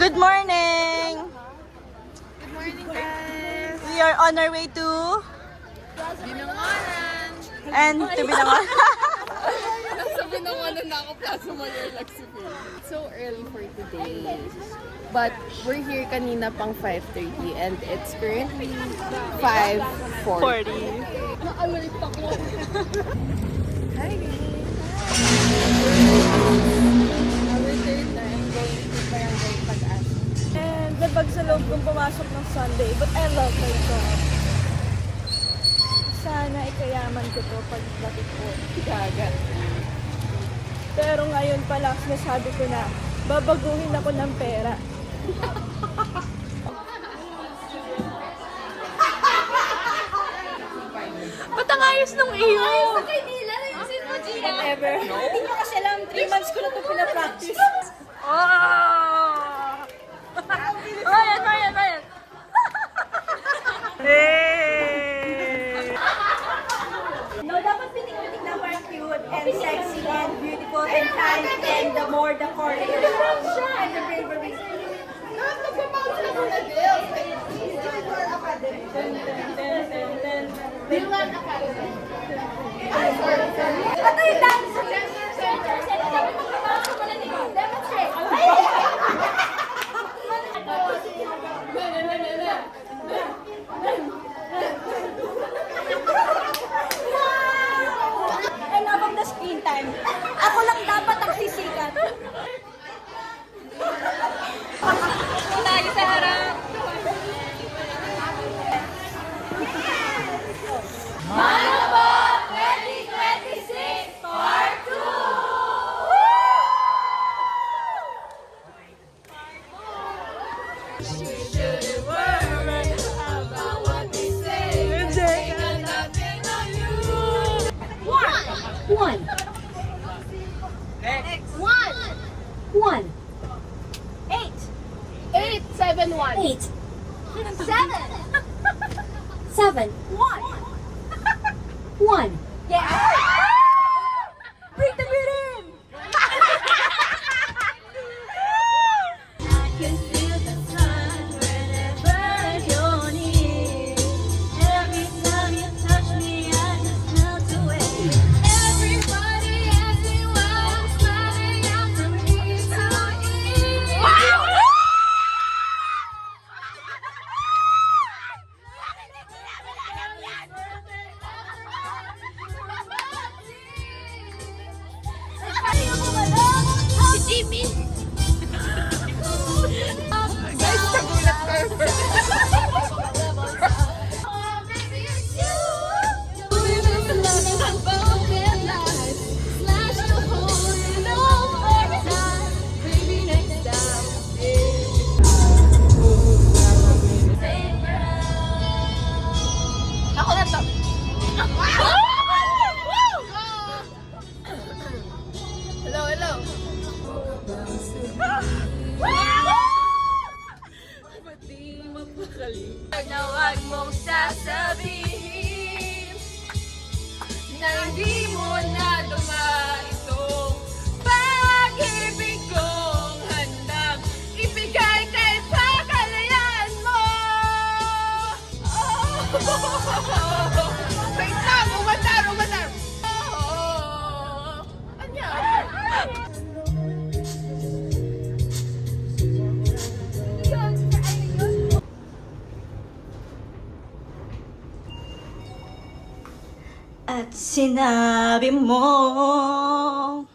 Good morning! Good morning, guys! We are on our way to... Binangonan! And to Binangonan. Nasa Binangonan na ako, Plaza Mayor, Lexington. It's so early for today. But we're here kanina pang 5:30 and it's currently 5:40. Naalert ako. Hi, our third time going to Barangay Pag-asa. And labag sa loob kong pumasok ng Sunday, but I love my job. Sana ikayaman ko to pag lapit ko. Gaga. Pero ngayon pa lang sinasabi ko na, babaguhin ako ng pera. Ba't ang ayos nung iyo? Whatever. Hindi nyo kasi alam, 3 months ko na ito pinapractice. Oh! Ayan! Hey! No, dapat pitik-pitik na more cute and sexy and beautiful and kind and the more the corner. And the bravery. Ano yung dance? Dapat magpapasok ko na nito. Demonstrate. Enough of the screen time. Ako lang dapat ang sisikat. Tayo sa harap. Manabot 2026 Part 2! One. One. 871. 8. 7. 1. Bring the beat in! Guys, nagulat kayo. Ako na to. Hello. Na huwag mong sasabihin na hindi mo na itong pag-ibig kong handang ibigay kay pakalayaan mo. Wait lang, umatar. Anya? At sinabi mo